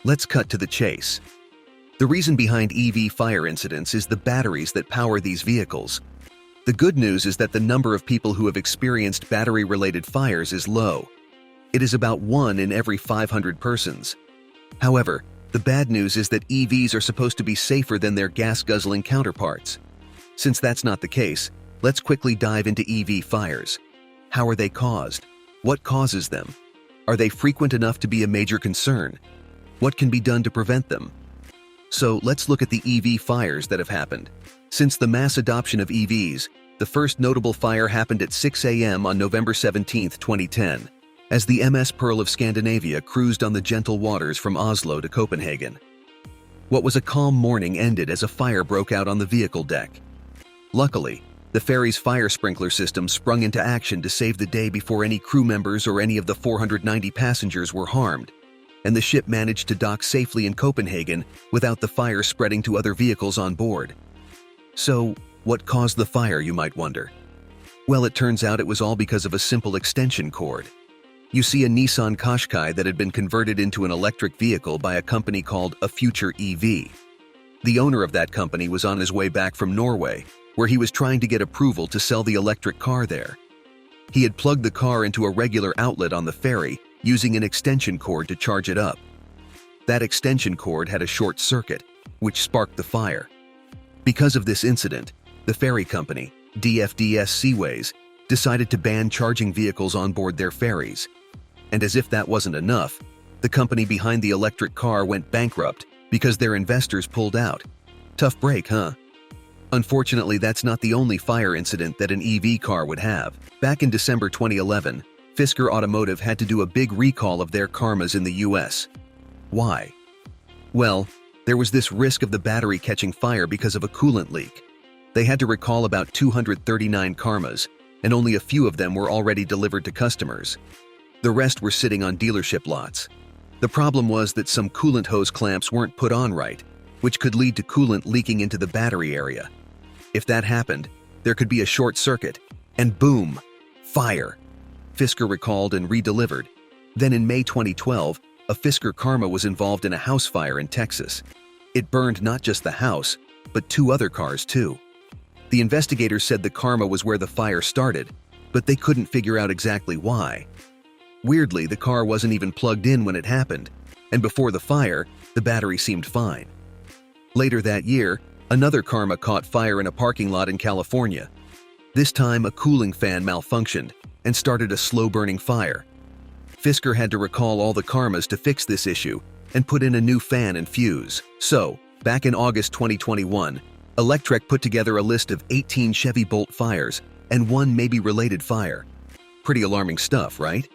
Let's cut to the chase. The reason behind EV fire incidents is the batteries that power these vehicles. The good news is that the number of people who have experienced battery-related fires is low. It is about 1 in every 500 persons. However, the bad news is that EVs are supposed to be safer than their gas-guzzling counterparts. Since that's not the case, let's quickly dive into EV fires. How are they caused? What causes them? Are they frequent enough to be a major concern? What can be done to prevent them? So let's look at the EV fires that have happened. Since the mass adoption of EVs, the first notable fire happened at 6 a.m. on November 17, 2010, as the MS Pearl of Scandinavia cruised on the gentle waters from Oslo to Copenhagen. What was a calm morning ended as a fire broke out on the vehicle deck. Luckily, the ferry's fire sprinkler system sprung into action to save the day before any crew members or any of the 490 passengers were harmed, and the ship managed to dock safely in Copenhagen without the fire spreading to other vehicles on board. So, what caused the fire, you might wonder? Well, it turns out it was all because of a simple extension cord. You see, a Nissan Qashqai that had been converted into an electric vehicle by a company called A Future EV. The owner of that company was on his way back from Norway, where he was trying to get approval to sell the electric car there. He had plugged the car into a regular outlet on the ferry using an extension cord to charge it up. That extension cord had a short circuit, which sparked the fire. Because of this incident, the ferry company, DFDS Seaways, decided to ban charging vehicles on board their ferries. And as if that wasn't enough, the company behind the electric car went bankrupt because their investors pulled out. Tough break, huh? Unfortunately, that's not the only fire incident that an EV car would have. Back in December 2011, Fisker Automotive had to do a big recall of their Karmas in the US. Why? Well, there was this risk of the battery catching fire because of a coolant leak. They had to recall about 239 Karmas, and only a few of them were already delivered to customers. The rest were sitting on dealership lots. The problem was that some coolant hose clamps weren't put on right, which could lead to coolant leaking into the battery area. If that happened, there could be a short circuit, and boom, fire. Fisker recalled and redelivered. Then in May 2012, a Fisker Karma was involved in a house fire in Texas. It burned not just the house, but 2 other cars too. The investigators said the Karma was where the fire started, but they couldn't figure out exactly why. Weirdly, the car wasn't even plugged in when it happened, and before the fire, the battery seemed fine. Later that year, another Karma caught fire in a parking lot in California. This time, a cooling fan malfunctioned and started a slow-burning fire. Fisker had to recall all the Karmas to fix this issue and put in a new fan and fuse. So, back in August 2021, Electrek put together a list of 18 Chevy Bolt fires and 1 maybe-related fire. Pretty alarming stuff, right?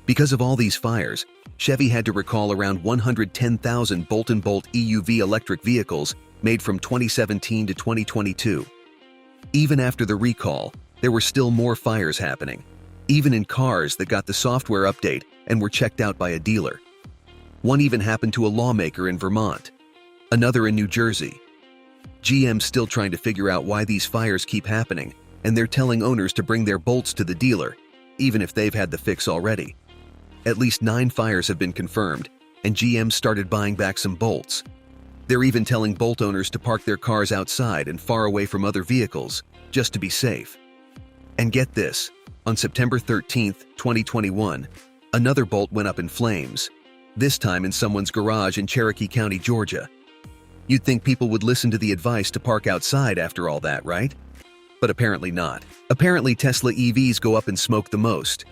Because of all these fires, Chevy had to recall around 110,000 Bolt & Bolt EUV electric vehicles made from 2017 to 2022. Even after the recall, there were still more fires happening, even in cars that got the software update and were checked out by a dealer. One even happened to a lawmaker in Vermont, another in New Jersey. GM's still trying to figure out why these fires keep happening, and they're telling owners to bring their bolts to the dealer, even if they've had the fix already. At least 9 fires have been confirmed, and GM started buying back some bolts. They're even telling Bolt owners to park their cars outside and far away from other vehicles, just to be safe. And get this, on September 13, 2021, another Bolt went up in flames, this time in someone's garage in Cherokee County, Georgia. You'd think people would listen to the advice to park outside after all that, right? But apparently not. Apparently Tesla EVs go up in smoke the most.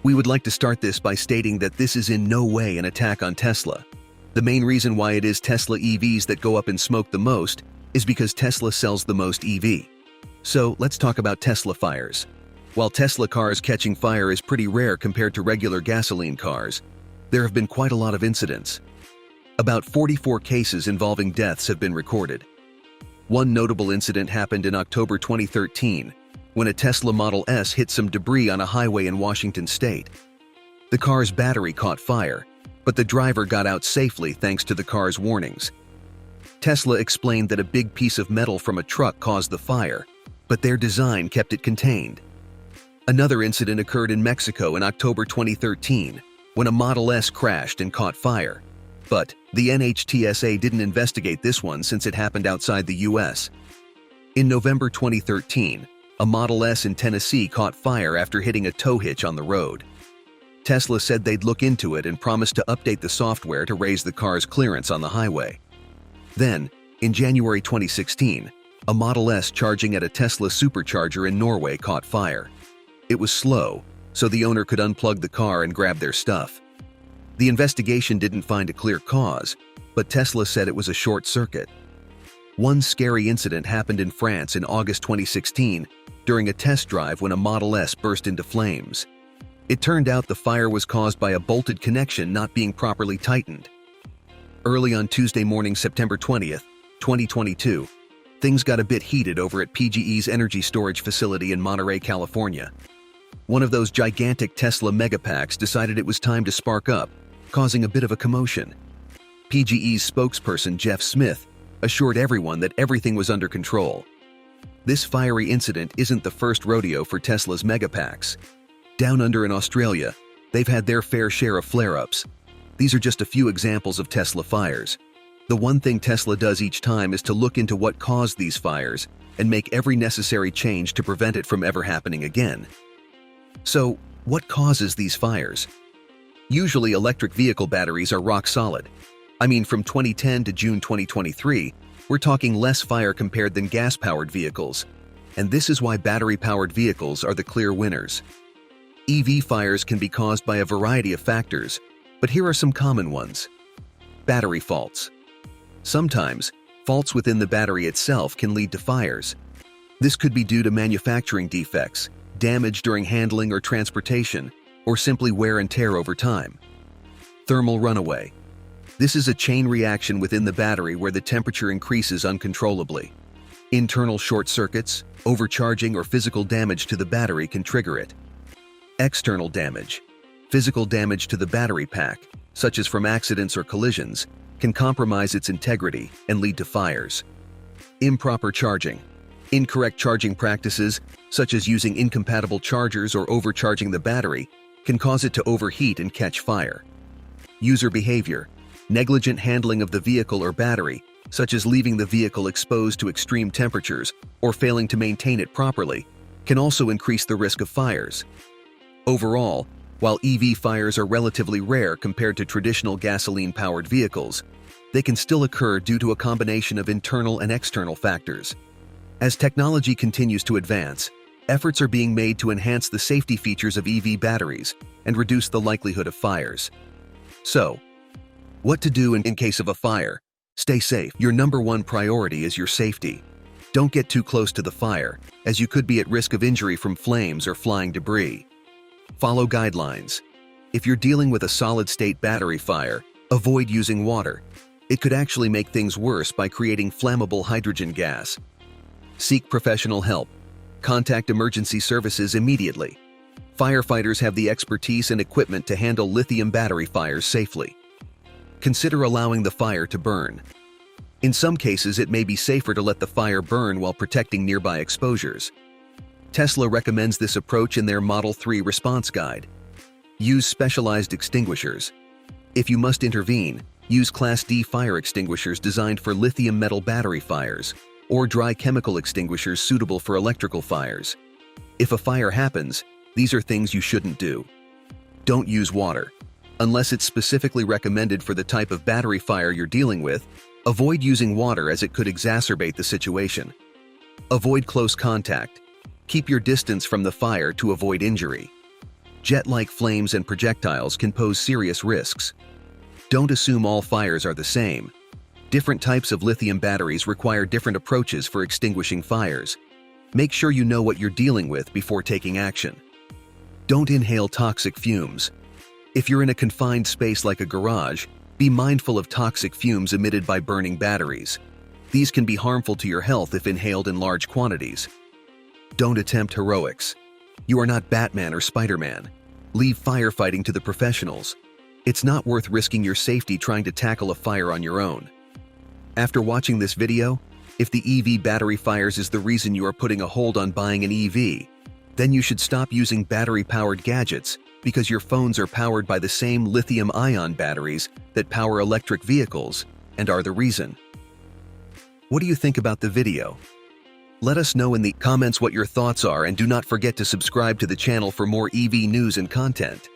We would like to start this by stating that this is in no way an attack on Tesla. The main reason why it is Tesla EVs that go up in smoke the most is because Tesla sells the most EV. So let's talk about Tesla fires. While Tesla cars catching fire is pretty rare compared to regular gasoline cars, there have been quite a lot of incidents. About 44 cases involving deaths have been recorded. One notable incident happened in October 2013, when a Tesla Model S hit some debris on a highway in Washington state. The car's battery caught fire, but the driver got out safely thanks to the car's warnings. Tesla explained that a big piece of metal from a truck caused the fire, but their design kept it contained. Another incident occurred in Mexico in October 2013, when a Model S crashed and caught fire. But the NHTSA didn't investigate this one since it happened outside the US. In November 2013, a Model S in Tennessee caught fire after hitting a tow hitch on the road. Tesla said they'd look into it and promised to update the software to raise the car's clearance on the highway. Then, in January 2016, a Model S charging at a Tesla supercharger in Norway caught fire. It was slow, so the owner could unplug the car and grab their stuff. The investigation didn't find a clear cause, but Tesla said it was a short circuit. One scary incident happened in France in August 2016 during a test drive when a Model S burst into flames. It turned out the fire was caused by a bolted connection not being properly tightened. Early on Tuesday morning, September 20th, 2022, things got a bit heated over at PGE's energy storage facility in Monterey, California. One of those gigantic Tesla megapacks decided it was time to spark up, causing a bit of a commotion. PGE's spokesperson, Jeff Smith, assured everyone that everything was under control. This fiery incident isn't the first rodeo for Tesla's megapacks. Down under in Australia, they've had their fair share of flare-ups. These are just a few examples of Tesla fires. The one thing Tesla does each time is to look into what caused these fires and make every necessary change to prevent it from ever happening again. So, what causes these fires? Usually electric vehicle batteries are rock solid. I mean, from 2010 to June 2023, we're talking less fire compared than gas-powered vehicles. And this is why battery-powered vehicles are the clear winners. EV fires can be caused by a variety of factors, but here are some common ones. Battery faults. Sometimes, faults within the battery itself can lead to fires. This could be due to manufacturing defects, damage during handling or transportation, or simply wear and tear over time. Thermal runaway. This is a chain reaction within the battery where the temperature increases uncontrollably. Internal short circuits, overcharging, or physical damage to the battery can trigger it. External damage. Physical damage to the battery pack, such as from accidents or collisions, can compromise its integrity and lead to fires. Improper charging. Incorrect charging practices, such as using incompatible chargers or overcharging the battery, can cause it to overheat and catch fire. User behavior. Negligent handling of the vehicle or battery, such as leaving the vehicle exposed to extreme temperatures or failing to maintain it properly, can also increase the risk of fires. Overall, while EV fires are relatively rare compared to traditional gasoline-powered vehicles, they can still occur due to a combination of internal and external factors. As technology continues to advance, efforts are being made to enhance the safety features of EV batteries and reduce the likelihood of fires. So, what to do in case of a fire? Stay safe. Your number one priority is your safety. Don't get too close to the fire, as you could be at risk of injury from flames or flying debris. Follow guidelines. If you're dealing with a solid-state battery fire, avoid using water. It could actually make things worse by creating flammable hydrogen gas. Seek professional help. Contact emergency services immediately. Firefighters have the expertise and equipment to handle lithium battery fires safely. Consider allowing the fire to burn. In some cases, it may be safer to let the fire burn while protecting nearby exposures. Tesla recommends this approach in their Model 3 response guide. Use specialized extinguishers. If you must intervene, use Class D fire extinguishers designed for lithium metal battery fires, or dry chemical extinguishers suitable for electrical fires. If a fire happens, these are things you shouldn't do. Don't use water. Unless it's specifically recommended for the type of battery fire you're dealing with, avoid using water as it could exacerbate the situation. Avoid close contact. Keep your distance from the fire to avoid injury. Jet-like flames and projectiles can pose serious risks. Don't assume all fires are the same. Different types of lithium batteries require different approaches for extinguishing fires. Make sure you know what you're dealing with before taking action. Don't inhale toxic fumes. If you're in a confined space like a garage, be mindful of toxic fumes emitted by burning batteries. These can be harmful to your health if inhaled in large quantities. Don't attempt heroics. You are not Batman or Spider-Man. Leave firefighting to the professionals. It's not worth risking your safety trying to tackle a fire on your own. After watching this video, if the EV battery fires is the reason you are putting a hold on buying an EV, then you should stop using battery-powered gadgets because your phones are powered by the same lithium-ion batteries that power electric vehicles and are the reason. What do you think about the video? Let us know in the comments what your thoughts are, and do not forget to subscribe to the channel for more EV news and content.